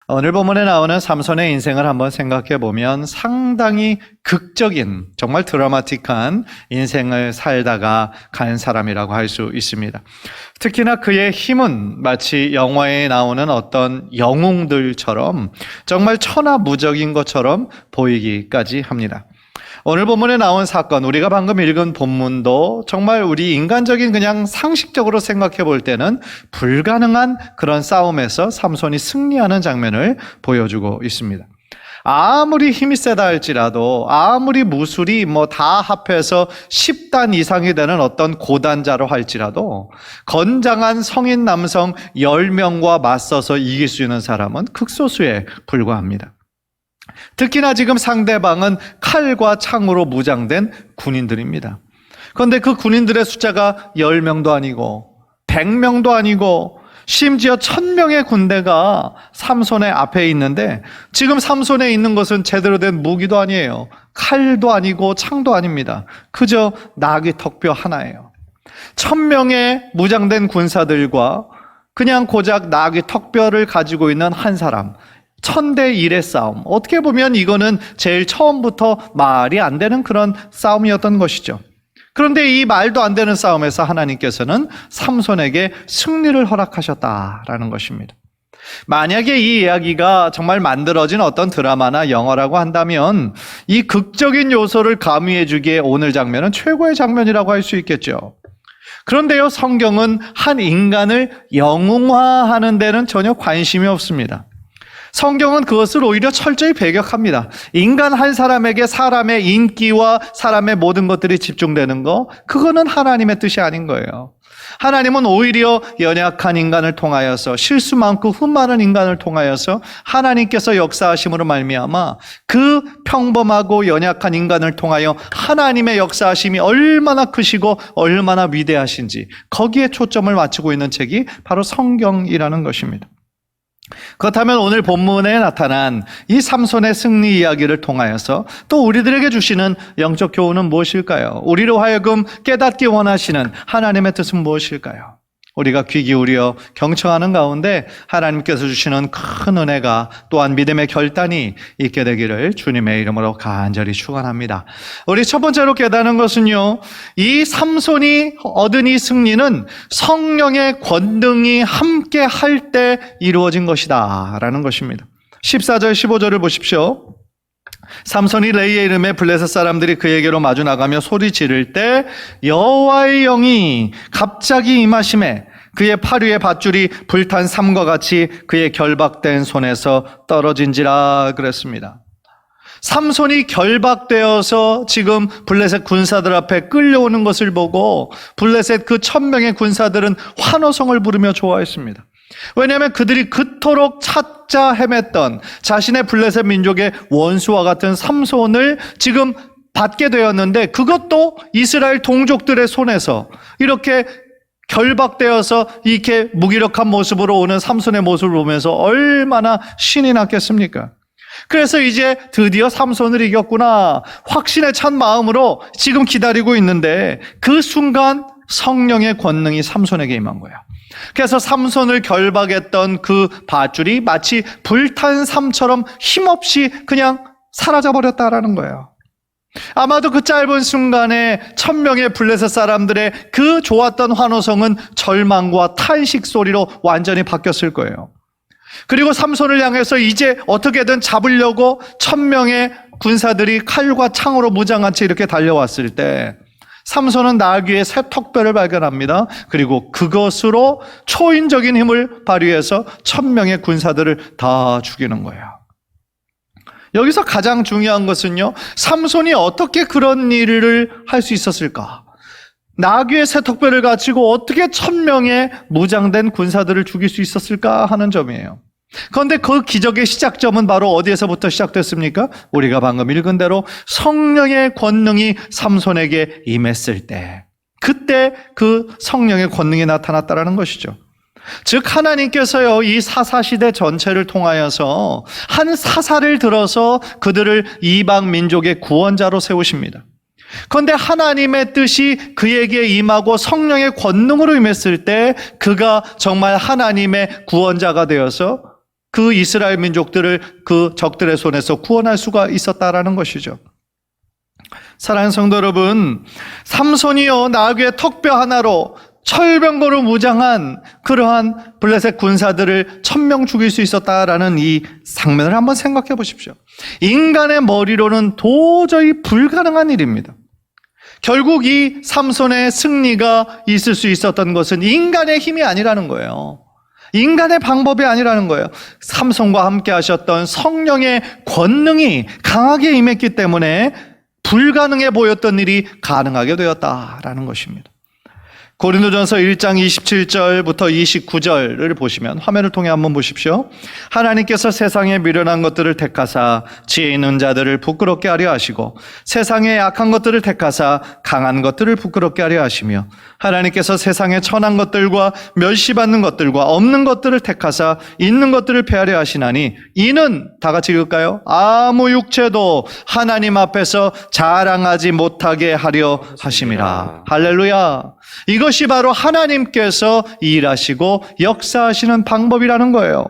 오늘 본문에 나오는 삼손의 인생을 한번 생각해 보면 상당히 극적인, 정말 드라마틱한 인생을 살다가 간 사람이라고 할 수 있습니다. 특히나 그의 힘은 마치 영화에 나오는 어떤 영웅들처럼 정말 천하무적인 것처럼 보이기까지 합니다. 오늘 본문에 나온 사건, 우리가 방금 읽은 본문도 정말 우리 인간적인 그냥 상식적으로 생각해 볼 때는 불가능한 그런 싸움에서 삼손이 승리하는 장면을 보여주고 있습니다. 아무리 힘이 세다 할지라도, 아무리 무술이 다 합해서 10단 이상이 되는 어떤 고단자로 할지라도 건장한 성인 남성 10명과 맞서서 이길 수 있는 사람은 극소수에 불과합니다. 특히나 지금 상대방은 칼과 창으로 무장된 군인들입니다. 그런데 그 군인들의 숫자가 10명도 아니고 100명도 아니고 심지어 1000명의 군대가 삼손의 앞에 있는데, 지금 삼손에 있는 것은 제대로 된 무기도 아니에요. 칼도 아니고 창도 아닙니다. 그저 나귀 턱뼈 하나예요. 1000명의 무장된 군사들과 그냥 고작 나귀 턱뼈를 가지고 있는 한 사람, 1000대 1의 싸움. 어떻게 보면 이거는 제일 처음부터 말이 안 되는 그런 싸움이었던 것이죠. 그런데 이 말도 안 되는 싸움에서 하나님께서는 삼손에게 승리를 허락하셨다라는 것입니다. 만약에 이 이야기가 정말 만들어진 어떤 드라마나 영화라고 한다면 이 극적인 요소를 가미해 주기에 오늘 장면은 최고의 장면이라고 할 수 있겠죠. 그런데요, 성경은 한 인간을 영웅화하는 데는 전혀 관심이 없습니다. 성경은 그것을 오히려 철저히 배격합니다. 인간 한 사람에게 사람의 인기와 사람의 모든 것들이 집중되는 거, 그거는 하나님의 뜻이 아닌 거예요. 하나님은 오히려 연약한 인간을 통하여서, 실수 많고 흠 많은 인간을 통하여서 하나님께서 역사하심으로 말미암아 그 평범하고 연약한 인간을 통하여 하나님의 역사하심이 얼마나 크시고 얼마나 위대하신지, 거기에 초점을 맞추고 있는 책이 바로 성경이라는 것입니다. 그렇다면 오늘 본문에 나타난 이 삼손의 승리 이야기를 통하여서 또 우리들에게 주시는 영적 교훈은 무엇일까요? 우리로 하여금 깨닫기 원하시는 하나님의 뜻은 무엇일까요? 우리가 귀 기울여 경청하는 가운데 하나님께서 주시는 큰 은혜가, 또한 믿음의 결단이 있게 되기를 주님의 이름으로 간절히 축원합니다. 우리 첫 번째로 깨닫는 것은요, 이 삼손이 얻은 이 승리는 성령의 권능이 함께 할 때 이루어진 것이다 라는 것입니다. 14절 15절을 보십시오. 삼손이 레이의 이름에 블레셋 사람들이 그에게로 마주 나가며 소리 지를 때 여호와의 영이 갑자기 임하심에 그의 팔 위에 밧줄이 불탄 삼과 같이 그의 결박된 손에서 떨어진지라 그랬습니다. 삼손이 결박되어서 지금 블레셋 군사들 앞에 끌려오는 것을 보고 블레셋 그 1000명의 군사들은 환호성을 부르며 좋아했습니다. 왜냐하면 그들이 그토록 찾자 헤맸던 자신의 블레셋 민족의 원수와 같은 삼손을 지금 받게 되었는데, 그것도 이스라엘 동족들의 손에서 이렇게 결박되어서 이렇게 무기력한 모습으로 오는 삼손의 모습을 보면서 얼마나 신이 났겠습니까? 그래서 이제 드디어 삼손을 이겼구나, 확신에 찬 마음으로 지금 기다리고 있는데, 그 순간 성령의 권능이 삼손에게 임한 거예요. 그래서 삼손을 결박했던 그 밧줄이 마치 불탄 삼처럼 힘없이 그냥 사라져버렸다라는 거예요. 아마도 그 짧은 순간에 1000명의 블레셋 사람들의 그 좋았던 환호성은 절망과 탄식 소리로 완전히 바뀌었을 거예요. 그리고 삼손을 향해서 이제 어떻게든 잡으려고 1000명의 군사들이 칼과 창으로 무장한 채 이렇게 달려왔을 때 삼손은 나귀의 새 턱뼈를 발견합니다. 그리고 그것으로 초인적인 힘을 발휘해서 1000명의 군사들을 다 죽이는 거예요. 여기서 가장 중요한 것은요, 삼손이 어떻게 그런 일을 할 수 있었을까? 나귀의 새 턱뼈를 가지고 어떻게 1000명의 무장된 군사들을 죽일 수 있었을까 하는 점이에요. 그런데 그 기적의 시작점은 바로 어디에서부터 시작됐습니까? 우리가 방금 읽은 대로 성령의 권능이 삼손에게 임했을 때, 그때 그 성령의 권능이 나타났다는 것이죠. 즉 하나님께서요, 이 사사시대 전체를 통하여서 한 사사를 들어서 그들을 이방 민족의 구원자로 세우십니다. 그런데 하나님의 뜻이 그에게 임하고 성령의 권능으로 임했을 때 그가 정말 하나님의 구원자가 되어서 그 이스라엘 민족들을 그 적들의 손에서 구원할 수가 있었다라는 것이죠. 사랑하는 성도 여러분, 삼손이요 나귀의 턱뼈 하나로 철병거로 무장한 그러한 블레셋 군사들을 1000명 죽일 수 있었다라는 이 장면을 한번 생각해 보십시오. 인간의 머리로는 도저히 불가능한 일입니다. 결국 이 삼손의 승리가 있을 수 있었던 것은 인간의 힘이 아니라는 거예요. 인간의 방법이 아니라는 거예요. 삼손과 함께 하셨던 성령의 권능이 강하게 임했기 때문에 불가능해 보였던 일이 가능하게 되었다라는 것입니다. 고린도전서 1장 27절부터 29절을 보시면 화면을 통해 한번 보십시오. 하나님께서 세상에 미련한 것들을 택하사 지혜 있는 자들을 부끄럽게 하려 하시고 세상에 약한 것들을 택하사 강한 것들을 부끄럽게 하려 하시며 하나님께서 세상에 천한 것들과 멸시받는 것들과 없는 것들을 택하사 있는 것들을 폐하려 하시나니 이는 다 같이 읽을까요? 아무 육체도 하나님 앞에서 자랑하지 못하게 하려 하심이라. 할렐루야. 이것이 바로 하나님께서 일하시고 역사하시는 방법이라는 거예요.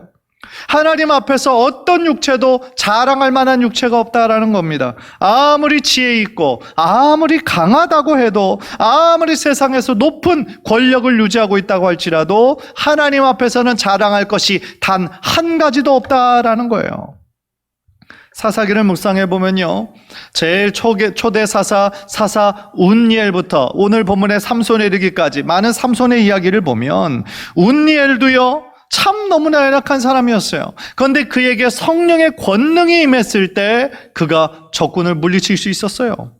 하나님 앞에서 어떤 육체도 자랑할 만한 육체가 없다라는 겁니다. 아무리 지혜 있고 아무리 강하다고 해도 아무리 세상에서 높은 권력을 유지하고 있다고 할지라도 하나님 앞에서는 자랑할 것이 단 한 가지도 없다라는 거예요. 사사기를 묵상해 보면요, 제일 초대 사사 운니엘부터 오늘 본문의 삼손에 이르기까지 많은 삼손의 이야기를 보면 운니엘도요 참 너무나 연약한 사람이었어요. 그런데 그에게 성령의 권능이 임했을 때 그가 적군을 물리칠 수 있었어요.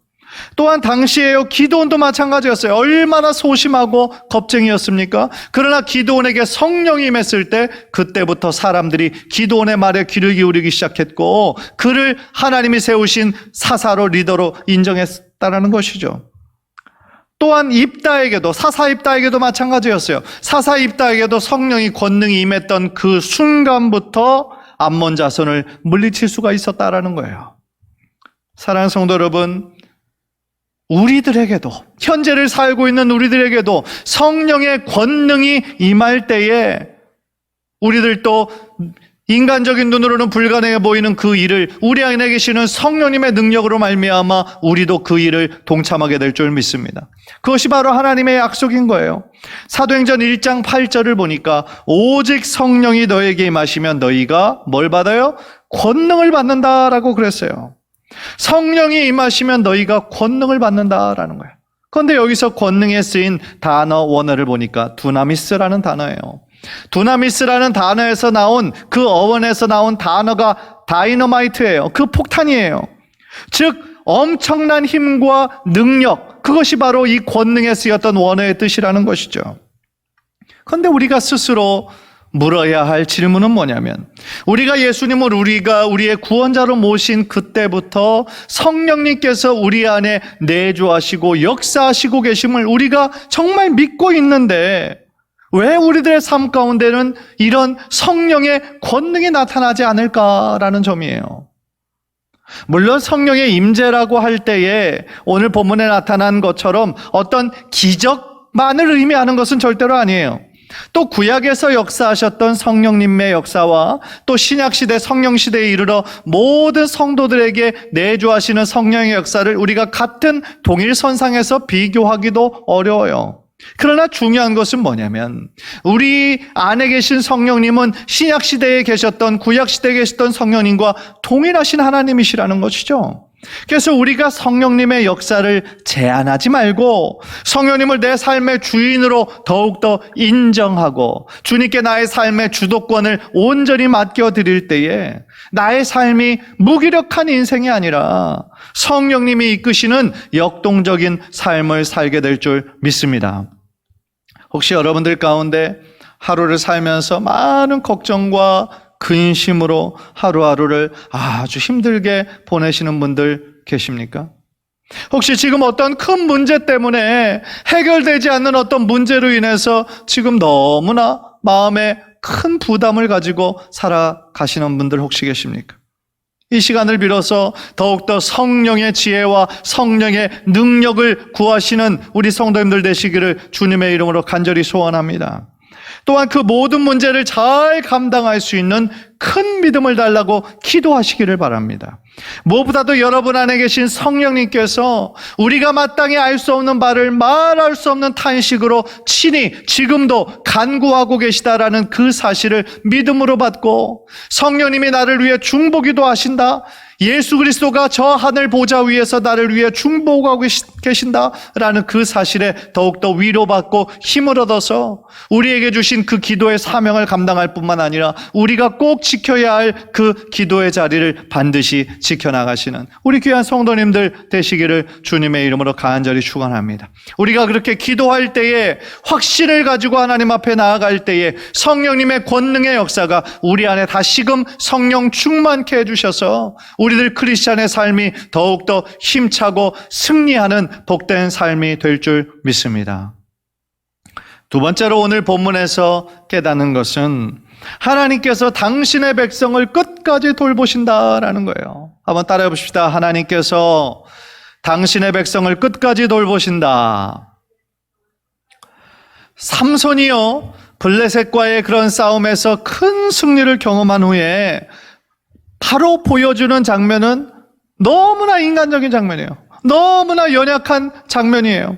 또한 당시에요 기드온도 마찬가지였어요. 얼마나 소심하고 겁쟁이였습니까? 그러나 기드온에게 성령이 임했을 때 그때부터 사람들이 기드온의 말에 귀를 기울이기 시작했고 그를 하나님이 세우신 사사로 리더로 인정했다라는 것이죠. 또한 입다에게도 사사 입다에게도 마찬가지였어요. 사사 입다에게도 성령이 권능이 임했던 그 순간부터 암몬 자손을 물리칠 수가 있었다라는 거예요. 사랑하는 성도 여러분, 우리들에게도 현재를 살고 있는 우리들에게도 성령의 권능이 임할 때에 우리들도 인간적인 눈으로는 불가능해 보이는 그 일을 우리 안에 계시는 성령님의 능력으로 말미암아 우리도 그 일을 동참하게 될 줄 믿습니다. 그것이 바로 하나님의 약속인 거예요. 사도행전 1장 8절을 보니까 오직 성령이 너에게 임하시면 너희가 뭘 받아요? 권능을 받는다라고 그랬어요. 성령이 임하시면 너희가 권능을 받는다라는 거예요. 그런데 여기서 권능에 쓰인 단어 원어를 보니까 두나미스라는 단어예요. 두나미스라는 단어에서 나온 그 어원에서 나온 단어가 다이너마이트예요. 그 폭탄이에요. 즉 엄청난 힘과 능력, 그것이 바로 이 권능에 쓰였던 원어의 뜻이라는 것이죠. 그런데 우리가 스스로 물어야 할 질문은 뭐냐면 우리가 예수님을 우리의 구원자로 모신 그때부터 성령님께서 우리 안에 내주하시고 역사하시고 계심을 우리가 정말 믿고 있는데 왜 우리들의 삶 가운데는 이런 성령의 권능이 나타나지 않을까라는 점이에요. 물론 성령의 임재라고 할 때에 오늘 본문에 나타난 것처럼 어떤 기적만을 의미하는 것은 절대로 아니에요. 또 구약에서 역사하셨던 성령님의 역사와 또 신약시대 성령시대에 이르러 모든 성도들에게 내주하시는 성령의 역사를 우리가 같은 동일선상에서 비교하기도 어려워요. 그러나 중요한 것은 뭐냐면 우리 안에 계신 성령님은 신약시대에 계셨던 구약시대에 계셨던 성령님과 동일하신 하나님이시라는 것이죠. 그래서 우리가 성령님의 역사를 제한하지 말고 성령님을 내 삶의 주인으로 더욱더 인정하고 주님께 나의 삶의 주도권을 온전히 맡겨드릴 때에 나의 삶이 무기력한 인생이 아니라 성령님이 이끄시는 역동적인 삶을 살게 될 줄 믿습니다. 혹시 여러분들 가운데 하루를 살면서 많은 걱정과 근심으로 하루하루를 아주 힘들게 보내시는 분들 계십니까? 혹시 지금 어떤 큰 문제 때문에 해결되지 않는 어떤 문제로 인해서 지금 너무나 마음에 큰 부담을 가지고 살아가시는 분들 혹시 계십니까? 이 시간을 빌어서 더욱더 성령의 지혜와 성령의 능력을 구하시는 우리 성도님들 되시기를 주님의 이름으로 간절히 소원합니다. 또한 그 모든 문제를 잘 감당할 수 있는 큰 믿음을 달라고 기도하시기를 바랍니다. 무엇보다도 여러분 안에 계신 성령님께서 우리가 마땅히 알 수 없는 바를 말할 수 없는 탄식으로 친히 지금도 간구하고 계시다라는 그 사실을 믿음으로 받고, 성령님이 나를 위해 중보기도 하신다, 예수 그리스도가 저 하늘 보좌 위에서 나를 위해 중보하고 계신다라는 그 사실에 더욱더 위로받고 힘을 얻어서 우리에게 주신 그 기도의 사명을 감당할 뿐만 아니라 우리가 꼭 지켜야 할 그 기도의 자리를 반드시 지켜나가시는 우리 귀한 성도님들 되시기를 주님의 이름으로 간절히 축원합니다. 우리가 그렇게 기도할 때에, 확신을 가지고 하나님 앞에 나아갈 때에 성령님의 권능의 역사가 우리 안에 다시금 성령 충만케 해주셔서 우리들 크리스찬의 삶이 더욱더 힘차고 승리하는 복된 삶이 될 줄 믿습니다. 두 번째로 오늘 본문에서 깨닫는 것은 하나님께서 당신의 백성을 끝까지 돌보신다라는 거예요. 한번 따라해 봅시다. 하나님께서 당신의 백성을 끝까지 돌보신다. 삼손이요, 블레셋과의 그런 싸움에서 큰 승리를 경험한 후에 바로 보여주는 장면은 너무나 인간적인 장면이에요. 너무나 연약한 장면이에요.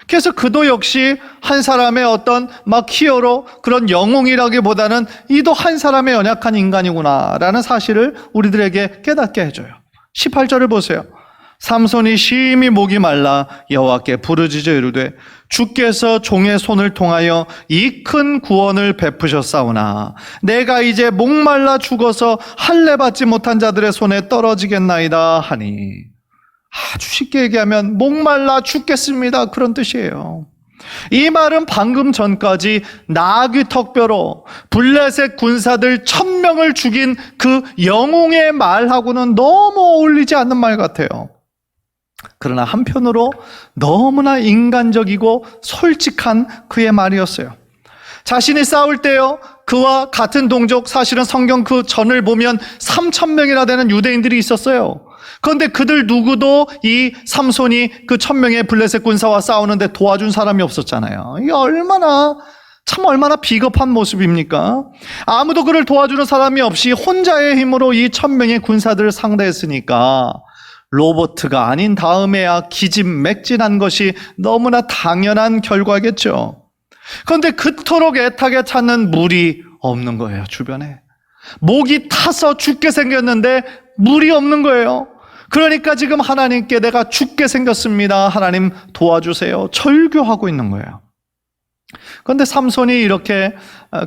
그래서 그도 역시 한 사람의 어떤 히어로, 그런 영웅이라기보다는 이도 한 사람의 연약한 인간이구나라는 사실을 우리들에게 깨닫게 해줘요. 18절을 보세요. 삼손이 심히 목이 말라 여호와께 부르짖어 이르되 주께서 종의 손을 통하여 이 큰 구원을 베푸셨사오나 내가 이제 목말라 죽어서 할례 받지 못한 자들의 손에 떨어지겠나이다 하니, 아주 쉽게 얘기하면 목말라 죽겠습니다, 그런 뜻이에요. 이 말은 방금 전까지 나귀 턱뼈로 블레셋 군사들 1000명을 죽인 그 영웅의 말하고는 너무 어울리지 않는 말 같아요. 그러나 한편으로 너무나 인간적이고 솔직한 그의 말이었어요. 자신이 싸울 때요, 그와 같은 동족, 사실은 성경 그 전을 보면 3000명이나 되는 유대인들이 있었어요. 그런데 그들 누구도 이 삼손이 그 1000명의 블레셋 군사와 싸우는데 도와준 사람이 없었잖아요. 이게 얼마나 비겁한 모습입니까? 아무도 그를 도와주는 사람이 없이 혼자의 힘으로 이 1000명의 군사들을 상대했으니까 로버트가 아닌 다음에야 기진맥진한 것이 너무나 당연한 결과겠죠. 그런데 그토록 애타게 찾는 물이 없는 거예요, 주변에. 목이 타서 죽게 생겼는데 물이 없는 거예요. 그러니까 지금 하나님께 내가 죽게 생겼습니다, 하나님 도와주세요, 절규하고 있는 거예요. 그런데 삼손이 이렇게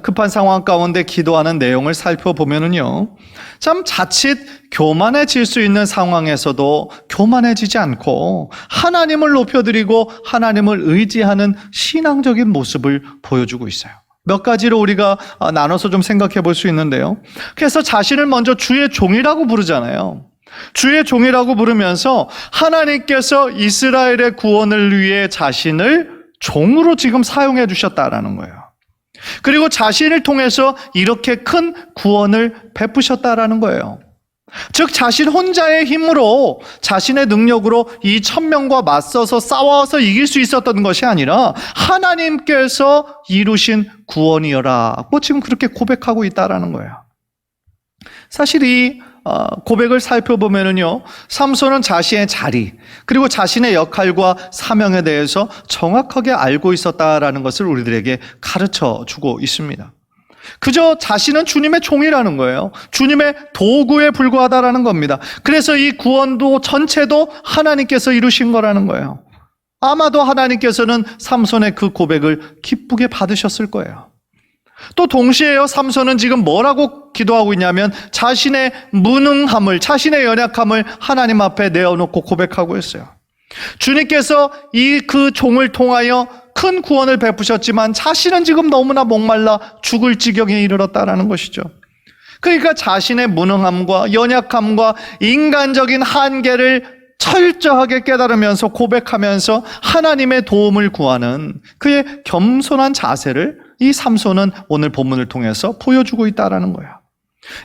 급한 상황 가운데 기도하는 내용을 살펴보면은요, 참 자칫 교만해질 수 있는 상황에서도 교만해지지 않고 하나님을 높여드리고 하나님을 의지하는 신앙적인 모습을 보여주고 있어요. 몇 가지로 우리가 나눠서 좀 생각해 볼 수 있는데요. 그래서 자신을 먼저 주의 종이라고 부르잖아요. 주의 종이라고 부르면서 하나님께서 이스라엘의 구원을 위해 자신을 종으로 지금 사용해 주셨다라는 거예요. 그리고 자신을 통해서 이렇게 큰 구원을 베푸셨다라는 거예요. 즉 자신 혼자의 힘으로, 자신의 능력으로 이 1000명과 맞서서 싸워서 이길 수 있었던 것이 아니라 하나님께서 이루신 구원이여라고 지금 그렇게 고백하고 있다라는 거예요. 사실 이 고백을 살펴보면은요, 삼손은 자신의 자리, 그리고 자신의 역할과 사명에 대해서 정확하게 알고 있었다라는 것을 우리들에게 가르쳐 주고 있습니다. 그저 자신은 주님의 종이라는 거예요. 주님의 도구에 불과하다라는 겁니다. 그래서 이 구원도 전체도 하나님께서 이루신 거라는 거예요. 아마도 하나님께서는 삼손의 그 고백을 기쁘게 받으셨을 거예요. 또 동시에요, 삼손은 지금 뭐라고 기도하고 있냐면 자신의 무능함을, 자신의 연약함을 하나님 앞에 내어놓고 고백하고 있어요. 주님께서 이 그 종을 통하여 큰 구원을 베푸셨지만 자신은 지금 너무나 목말라 죽을 지경에 이르렀다라는 것이죠. 그러니까 자신의 무능함과 연약함과 인간적인 한계를 철저하게 깨달으면서 고백하면서 하나님의 도움을 구하는 그의 겸손한 자세를 이 삼손은 오늘 본문을 통해서 보여주고 있다는 거예요.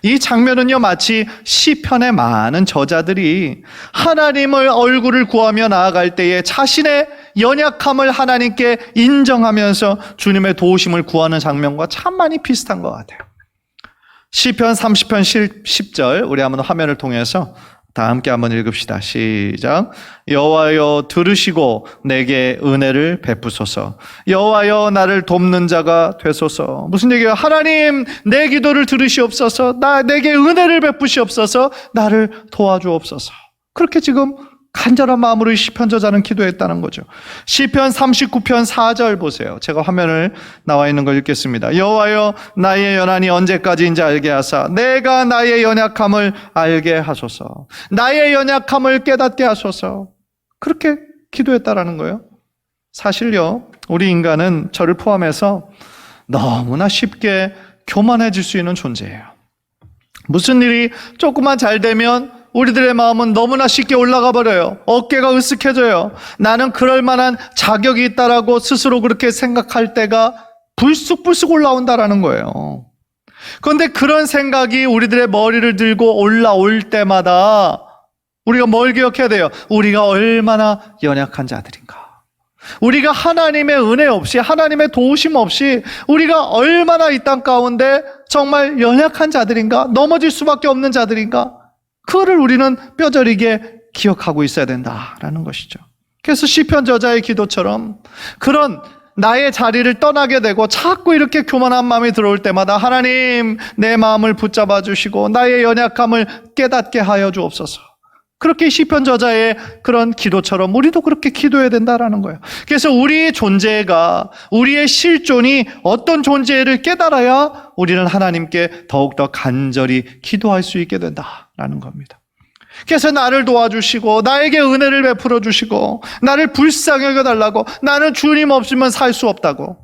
이 장면은요, 마치 시편의 많은 저자들이 하나님의 얼굴을 구하며 나아갈 때에 자신의 연약함을 하나님께 인정하면서 주님의 도우심을 구하는 장면과 참 많이 비슷한 것 같아요. 시편 30편 10절 우리 한번 화면을 통해서 다 함께 한번 읽읍시다. 시작. 여호와여 들으시고 내게 은혜를 베푸소서. 여호와여 나를 돕는 자가 되소서. 무슨 얘기예요? 하나님 내 기도를 들으시옵소서. 내게 은혜를 베푸시옵소서. 나를 도와주옵소서. 그렇게 지금 간절한 마음으로 시편 저자는 기도했다는 거죠. 시편 39편 4절 보세요. 제가 화면을 나와 있는 걸 읽겠습니다. 여호와여 나의 연한이 언제까지인지 알게 하사 내가 나의 연약함을 알게 하소서. 나의 연약함을 깨닫게 하소서. 그렇게 기도했다라는 거예요. 사실요, 우리 인간은 저를 포함해서 너무나 쉽게 교만해질 수 있는 존재예요. 무슨 일이 조금만 잘 되면 우리들의 마음은 너무나 쉽게 올라가 버려요. 어깨가 으쓱해져요. 나는 그럴 만한 자격이 있다라고 스스로 그렇게 생각할 때가 불쑥불쑥 올라온다라는 거예요. 그런데 그런 생각이 우리들의 머리를 들고 올라올 때마다 우리가 뭘 기억해야 돼요? 우리가 얼마나 연약한 자들인가. 우리가 하나님의 은혜 없이, 하나님의 도우심 없이 우리가 얼마나 이 땅 가운데 정말 연약한 자들인가, 넘어질 수밖에 없는 자들인가, 그거를 우리는 뼈저리게 기억하고 있어야 된다라는 것이죠. 그래서 시편 저자의 기도처럼 그런 나의 자리를 떠나게 되고 자꾸 이렇게 교만한 마음이 들어올 때마다 하나님 내 마음을 붙잡아 주시고 나의 연약함을 깨닫게 하여 주옵소서. 그렇게 시편 저자의 그런 기도처럼 우리도 그렇게 기도해야 된다라는 거예요. 그래서 우리의 존재가, 우리의 실존이 어떤 존재를 깨달아야 우리는 하나님께 더욱더 간절히 기도할 수 있게 된다라는 겁니다. 그래서 나를 도와주시고 나에게 은혜를 베풀어 주시고 나를 불쌍히 여겨달라고, 나는 주님 없으면 살 수 없다고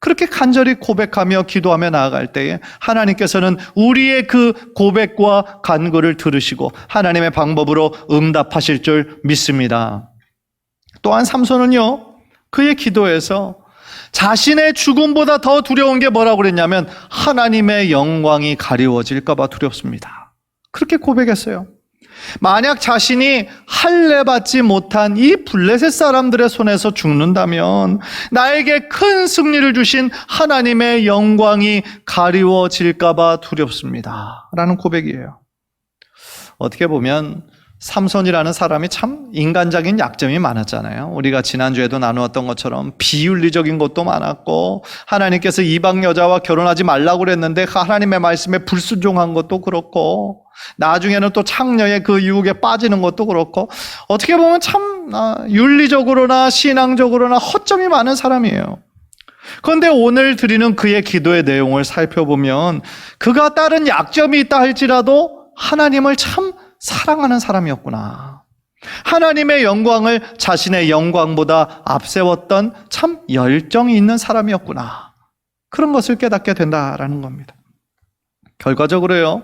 그렇게 간절히 고백하며 기도하며 나아갈 때에 하나님께서는 우리의 그 고백과 간구를 들으시고 하나님의 방법으로 응답하실 줄 믿습니다. 또한 삼손은요, 그의 기도에서 자신의 죽음보다 더 두려운 게 뭐라고 그랬냐면 하나님의 영광이 가리워질까 봐 두렵습니다. 그렇게 고백했어요. 만약 자신이 할례 받지 못한 이 블레셋 사람들의 손에서 죽는다면 나에게 큰 승리를 주신 하나님의 영광이 가리워질까 봐 두렵습니다 라는 고백이에요. 어떻게 보면 삼손이라는 사람이 참 인간적인 약점이 많았잖아요. 우리가 지난주에도 나누었던 것처럼 비윤리적인 것도 많았고, 하나님께서 이방 여자와 결혼하지 말라고 그랬는데 하나님의 말씀에 불순종한 것도 그렇고, 나중에는 또 창녀의 그 유혹에 빠지는 것도 그렇고, 어떻게 보면 참 윤리적으로나 신앙적으로나 허점이 많은 사람이에요. 그런데 오늘 드리는 그의 기도의 내용을 살펴보면 그가 다른 약점이 있다 할지라도 하나님을 참 사랑하는 사람이었구나. 하나님의 영광을 자신의 영광보다 앞세웠던 참 열정이 있는 사람이었구나. 그런 것을 깨닫게 된다라는 겁니다. 결과적으로요,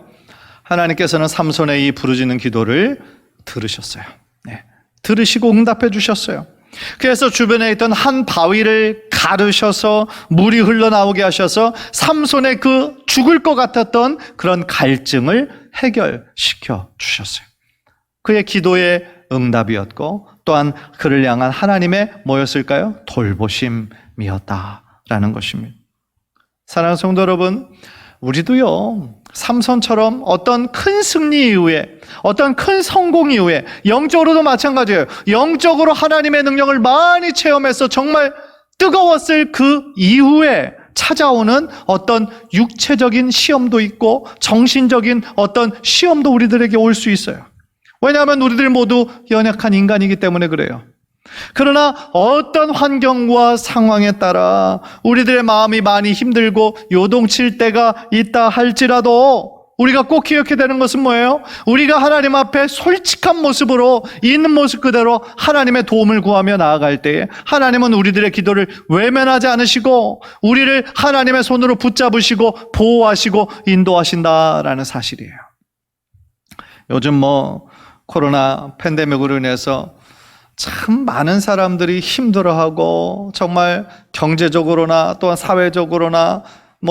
하나님께서는 삼손의 이 부르짖는 기도를 들으셨어요. 네, 들으시고 응답해 주셨어요. 그래서 주변에 있던 한 바위를 가르셔서 물이 흘러나오게 하셔서 삼손의 그 죽을 것 같았던 그런 갈증을 해결시켜 주셨어요. 그의 기도의 응답이었고 또한 그를 향한 하나님의 뭐였을까요? 돌보심이었다라는 것입니다. 사랑하는 성도 여러분, 우리도요, 삼손처럼 어떤 큰 승리 이후에, 어떤 큰 성공 이후에, 영적으로도 마찬가지예요. 영적으로 하나님의 능력을 많이 체험해서 정말 뜨거웠을 그 이후에 찾아오는 어떤 육체적인 시험도 있고 정신적인 어떤 시험도 우리들에게 올 수 있어요. 왜냐하면 우리들 모두 연약한 인간이기 때문에 그래요. 그러나 어떤 환경과 상황에 따라 우리들의 마음이 많이 힘들고 요동칠 때가 있다 할지라도 우리가 꼭 기억해야 되는 것은 뭐예요? 우리가 하나님 앞에 솔직한 모습으로 있는 모습 그대로 하나님의 도움을 구하며 나아갈 때에 하나님은 우리들의 기도를 외면하지 않으시고 우리를 하나님의 손으로 붙잡으시고 보호하시고 인도하신다라는 사실이에요. 요즘 코로나 팬데믹으로 인해서 참 많은 사람들이 힘들어하고 정말 경제적으로나 또한 사회적으로나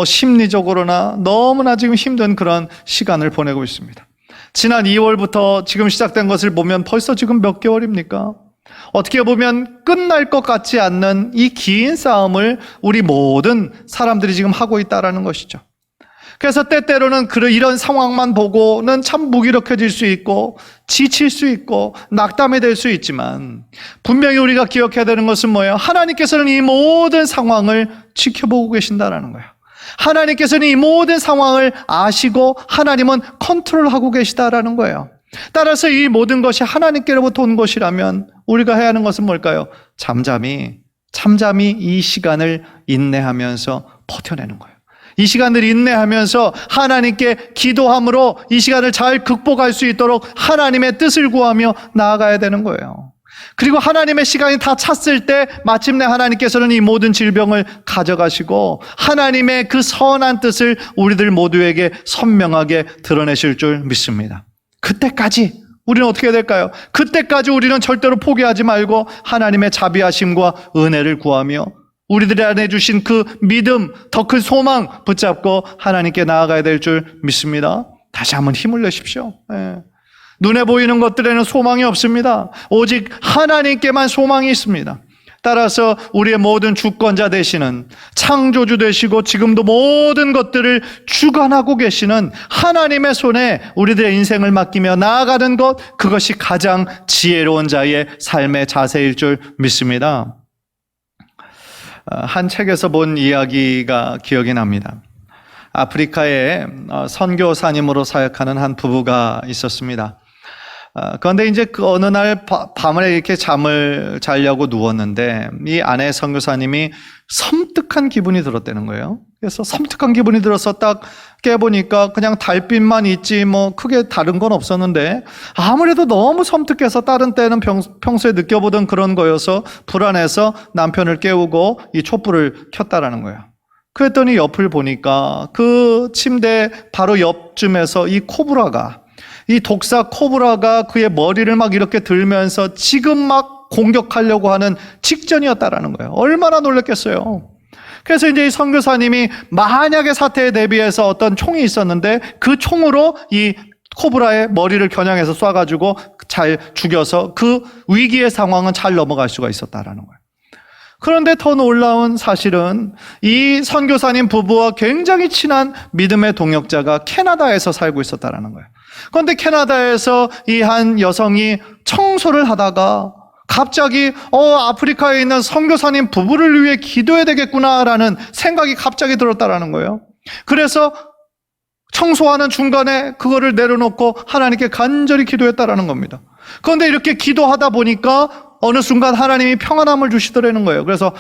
심리적으로나 너무나 지금 힘든 그런 시간을 보내고 있습니다. 지난 2월부터 지금 시작된 것을 보면 벌써 지금 몇 개월입니까? 어떻게 보면 끝날 것 같지 않는 이 긴 싸움을 우리 모든 사람들이 지금 하고 있다는 것이죠. 그래서 때때로는 이런 상황만 보고는 참 무기력해질 수 있고 지칠 수 있고 낙담이 될 수 있지만, 분명히 우리가 기억해야 되는 것은 뭐예요? 하나님께서는 이 모든 상황을 지켜보고 계신다는 거예요. 하나님께서는 이 모든 상황을 아시고 하나님은 컨트롤하고 계시다라는 거예요. 따라서 이 모든 것이 하나님께로부터 온 것이라면 우리가 해야 하는 것은 뭘까요? 잠잠히 이 시간을 인내하면서 버텨내는 거예요. 이 시간을 인내하면서 하나님께 기도함으로 이 시간을 잘 극복할 수 있도록 하나님의 뜻을 구하며 나아가야 되는 거예요. 그리고 하나님의 시간이 다 찼을 때 마침내 하나님께서는 이 모든 질병을 가져가시고 하나님의 그 선한 뜻을 우리들 모두에게 선명하게 드러내실 줄 믿습니다. 그때까지 우리는 어떻게 해야 될까요? 그때까지 우리는 절대로 포기하지 말고 하나님의 자비하심과 은혜를 구하며 우리들이 안에 주신 그 믿음, 더 큰 소망 붙잡고 하나님께 나아가야 될 줄 믿습니다. 다시 한번 힘을 내십시오. 눈에 보이는 것들에는 소망이 없습니다. 오직 하나님께만 소망이 있습니다. 따라서 우리의 모든 주권자 되시는, 창조주 되시고 지금도 모든 것들을 주관하고 계시는 하나님의 손에 우리들의 인생을 맡기며 나아가는 것, 그것이 가장 지혜로운 자의 삶의 자세일 줄 믿습니다. 한 책에서 본 이야기가 기억이 납니다. 아프리카에 선교사님으로 사역하는 한 부부가 있었습니다. 그런데 이제 그 어느 날 밤에 이렇게 잠을 자려고 누웠는데 이 아내 선교사님이 섬뜩한 기분이 들었다는 거예요. 그래서 섬뜩한 기분이 들어서 딱 깨보니까 그냥 달빛만 있지 뭐 크게 다른 건 없었는데, 아무래도 너무 섬뜩해서 다른 때는 평소에 느껴보던 그런 거여서 불안해서 남편을 깨우고 이 촛불을 켰다라는 거예요. 그랬더니 옆을 보니까 그 침대 바로 옆쯤에서 이 독사 코브라가 그의 머리를 막 이렇게 들면서 지금 막 공격하려고 하는 직전이었다라는 거예요. 얼마나 놀랐겠어요. 그래서 이제 이 선교사님이 만약의 사태에 대비해서 어떤 총이 있었는데 그 총으로 이 코브라의 머리를 겨냥해서 쏴가지고 잘 죽여서 그 위기의 상황은 잘 넘어갈 수가 있었다라는 거예요. 그런데 더 놀라운 사실은 이 선교사님 부부와 굉장히 친한 믿음의 동역자가 캐나다에서 살고 있었다라는 거예요. 그런데 캐나다에서 이 한 여성이 청소를 하다가 갑자기 아프리카에 있는 선교사님 부부를 위해 기도해야 되겠구나라는 생각이 갑자기 들었다라는 거예요. 그래서 청소하는 중간에 그거를 내려놓고 하나님께 간절히 기도했다라는 겁니다. 그런데 이렇게 기도하다 보니까 어느 순간 하나님이 평안함을 주시더라는 거예요. 그래서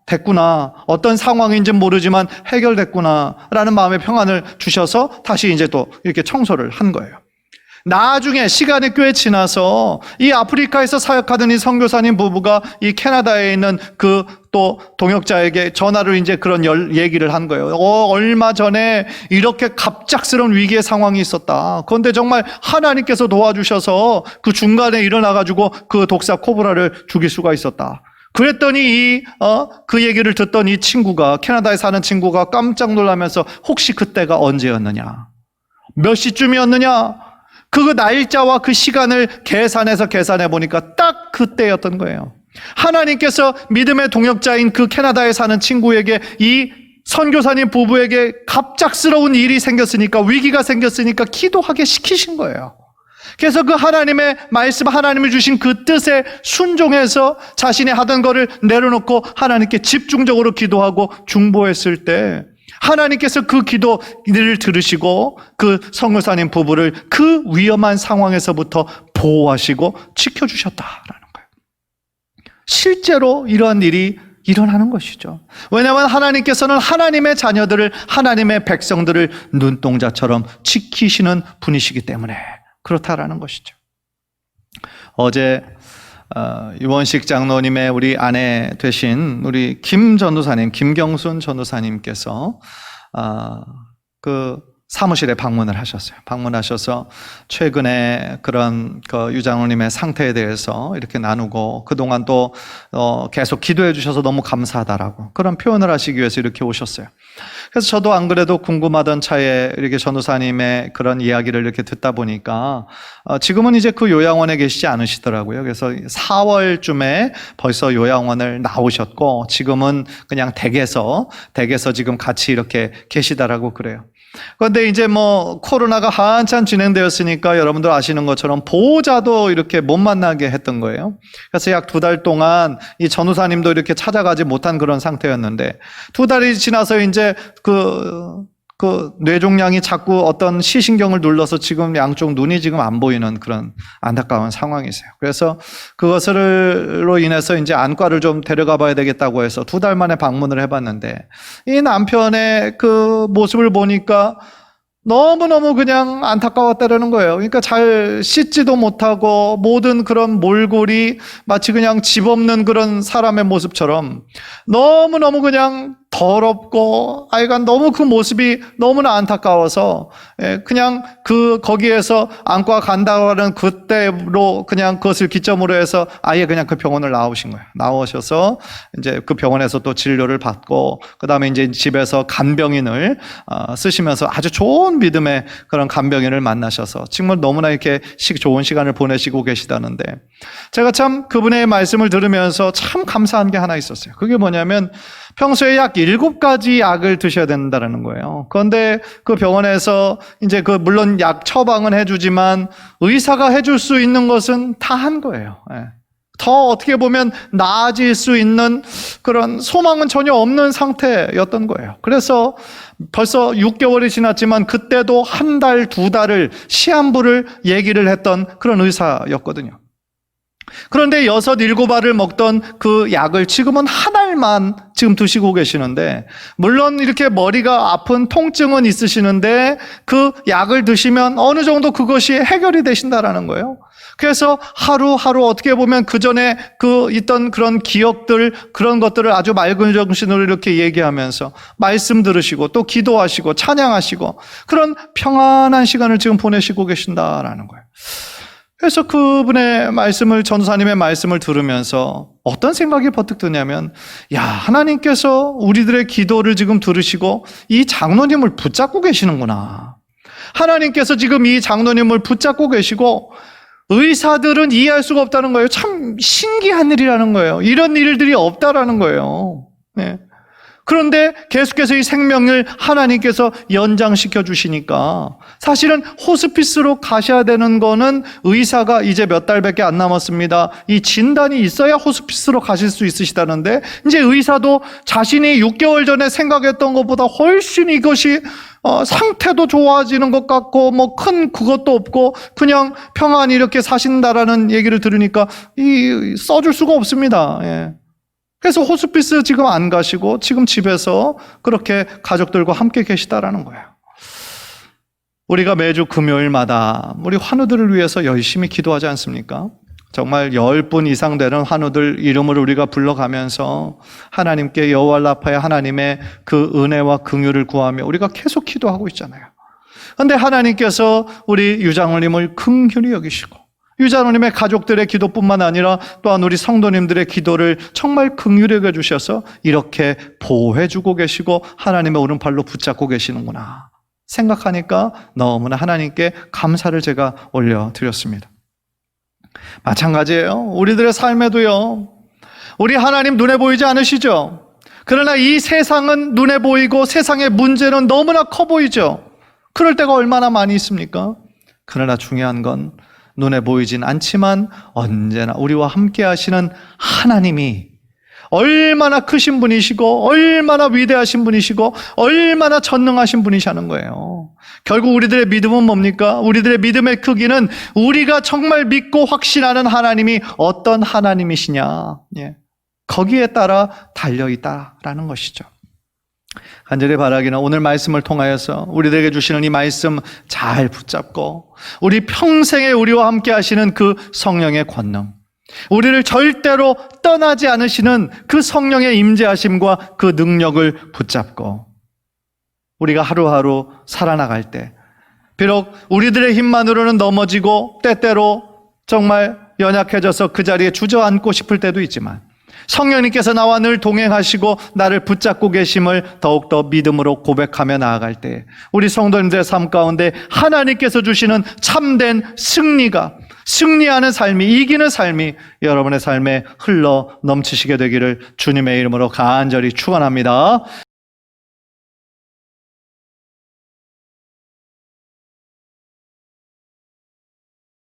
됐구나, 어떤 상황인지는 모르지만 해결됐구나라는 마음의 평안을 주셔서 다시 이제 또 이렇게 청소를 한 거예요. 나중에 시간이 꽤 지나서 이 아프리카에서 사역하던 이 선교사님 부부가 이 캐나다에 있는 그 또 동역자에게 전화로 이제 그런 얘기를 한 거예요. 얼마 전에 이렇게 갑작스러운 위기의 상황이 있었다. 그런데 정말 하나님께서 도와주셔서 그 중간에 일어나가지고 그 독사 코브라를 죽일 수가 있었다. 그랬더니 그 얘기를 듣던 이 친구가, 캐나다에 사는 친구가 깜짝 놀라면서 혹시 그때가 언제였느냐? 몇 시쯤이었느냐? 그 날짜와 그 시간을 계산해 보니까 딱 그때였던 거예요. 하나님께서 믿음의 동역자인 그 캐나다에 사는 친구에게 이 선교사님 부부에게 갑작스러운 일이 생겼으니까, 위기가 생겼으니까 기도하게 시키신 거예요. 그래서 그 하나님의 말씀, 하나님이 주신 그 뜻에 순종해서 자신이 하던 거를 내려놓고 하나님께 집중적으로 기도하고 중보했을 때 하나님께서 그 기도를 들으시고 그 선교사님 부부를 그 위험한 상황에서부터 보호하시고 지켜주셨다라는 거예요. 실제로 이러한 일이 일어나는 것이죠. 왜냐하면 하나님께서는 하나님의 자녀들을, 하나님의 백성들을 눈동자처럼 지키시는 분이시기 때문에 그렇다라는 것이죠. 어제 유원식 장로님의 우리 아내 되신 우리 김 전도사님, 김경순 전도사님께서 그 사무실에 방문을 하셨어요. 방문하셔서 최근에 그런 그 유장로님의 상태에 대해서 이렇게 나누고 그동안 또 계속 기도해 주셔서 너무 감사하다라고 그런 표현을 하시기 위해서 이렇게 오셨어요. 그래서 저도 안 그래도 궁금하던 차에 이렇게 전도사님의 그런 이야기를 이렇게 듣다 보니까 지금은 이제 그 요양원에 계시지 않으시더라고요. 그래서 4월쯤에 벌써 요양원을 나오셨고 지금은 그냥 댁에서 지금 같이 이렇게 계시다라고 그래요. 그런데 이제 뭐 코로나가 한참 진행되었으니까 여러분들 아시는 것처럼 보호자도 이렇게 못 만나게 했던 거예요. 그래서 약 2달 동안 이 전우사님도 이렇게 찾아가지 못한 그런 상태였는데 2달이 지나서 이제 그 뇌종양이 자꾸 어떤 시신경을 눌러서 지금 양쪽 눈이 지금 안 보이는 그런 안타까운 상황이세요. 그래서 그것으로 인해서 이제 안과를 좀 데려가 봐야 되겠다고 해서 2달 만에 방문을 해봤는데 이 남편의 그 모습을 보니까 너무너무 그냥 안타까웠다라는 거예요. 그러니까 잘 씻지도 못하고 모든 그런 몰골이 마치 그냥 집 없는 그런 사람의 모습처럼 너무너무 그냥 더럽고 아이가 너무 그 모습이 너무나 안타까워서 그냥 거기에서 안과 간다고 하는 그때로 그냥 그것을 기점으로 해서 아예 그냥 그 병원을 나오신 거예요. 나오셔서 이제 그 병원에서 또 진료를 받고 그다음에 이제 집에서 간병인을 쓰시면서 아주 좋은 믿음의 그런 간병인을 만나셔서 정말 너무나 이렇게 좋은 시간을 보내시고 계시다는데 제가 참 그분의 말씀을 들으면서 참 감사한 게 하나 있었어요. 그게 뭐냐면 평소에 약 7가지 약을 드셔야 된다는 거예요. 그런데 그 병원에서 이제 물론 약 처방은 해주지만 의사가 해줄 수 있는 것은 다 한 거예요. 더 어떻게 보면 나아질 수 있는 그런 소망은 전혀 없는 상태였던 거예요. 그래서 벌써 6개월이 지났지만 그때도 1달, 2달을 시한부를 얘기를 했던 그런 의사였거든요. 그런데 6, 7알을 먹던 그 약을 지금은 한 알만 지금 드시고 계시는데 물론 이렇게 머리가 아픈 통증은 있으시는데 그 약을 드시면 어느 정도 그것이 해결이 되신다라는 거예요. 그래서 하루하루 어떻게 보면 그전에 있던 그런 기억들 그런 것들을 아주 맑은 정신으로 이렇게 얘기하면서 말씀 들으시고 또 기도하시고 찬양하시고 그런 평안한 시간을 지금 보내시고 계신다라는 거예요. 그래서 그분의 말씀을 전도사님의 말씀을 들으면서 어떤 생각이 버뜩 드냐면 하나님께서 우리들의 기도를 지금 들으시고 이 장로님을 붙잡고 계시는구나. 하나님께서 지금 이 장로님을 붙잡고 계시고 의사들은 이해할 수가 없다는 거예요. 참 신기한 일이라는 거예요. 이런 일들이 없다라는 거예요. 네. 그런데 계속해서 이 생명을 하나님께서 연장시켜 주시니까 사실은 호스피스로 가셔야 되는 거는 의사가 이제 몇 달밖에 안 남았습니다. 이 진단이 있어야 호스피스로 가실 수 있으시다는데 이제 의사도 자신이 6개월 전에 생각했던 것보다 훨씬 이것이 상태도 좋아지는 것 같고 뭐 큰 그것도 없고 그냥 평안히 이렇게 사신다라는 얘기를 들으니까 써줄 수가 없습니다. 예. 그래서 호스피스 지금 안 가시고 지금 집에서 그렇게 가족들과 함께 계시다라는 거예요. 우리가 매주 금요일마다 우리 환우들을 위해서 열심히 기도하지 않습니까? 정말 10분 이상 되는 환우들 이름을 우리가 불러가면서 하나님께 여호와 라파의 하나님의 그 은혜와 긍휼을 구하며 우리가 계속 기도하고 있잖아요. 그런데 하나님께서 우리 유장로님을 긍휼히 여기시고 유장로님의 가족들의 기도뿐만 아니라 또한 우리 성도님들의 기도를 정말 긍휼히 여겨주셔서 이렇게 보호해주고 계시고 하나님의 오른팔로 붙잡고 계시는구나 생각하니까 너무나 하나님께 감사를 제가 올려드렸습니다. 마찬가지예요. 우리들의 삶에도요. 우리 하나님 눈에 보이지 않으시죠? 그러나 이 세상은 눈에 보이고 세상의 문제는 너무나 커 보이죠? 그럴 때가 얼마나 많이 있습니까? 그러나 중요한 건 눈에 보이진 않지만 언제나 우리와 함께 하시는 하나님이 얼마나 크신 분이시고 얼마나 위대하신 분이시고 얼마나 전능하신 분이시는 거예요. 결국 우리들의 믿음은 뭡니까? 우리들의 믿음의 크기는 우리가 정말 믿고 확신하는 하나님이 어떤 하나님이시냐, 거기에 따라 달려있다라는 것이죠. 간절히 바라기는 오늘 말씀을 통하여서 우리들에게 주시는 이 말씀 잘 붙잡고 우리 평생에 우리와 함께 하시는 그 성령의 권능, 우리를 절대로 떠나지 않으시는 그 성령의 임재하심과 그 능력을 붙잡고 우리가 하루하루 살아나갈 때, 비록 우리들의 힘만으로는 넘어지고 때때로 정말 연약해져서 그 자리에 주저앉고 싶을 때도 있지만 성령님께서 나와 늘 동행하시고 나를 붙잡고 계심을 더욱더 믿음으로 고백하며 나아갈 때 우리 성도님들의 삶 가운데 하나님께서 주시는 참된 승리하는 삶이, 이기는 삶이 여러분의 삶에 흘러 넘치시게 되기를 주님의 이름으로 간절히 축원합니다.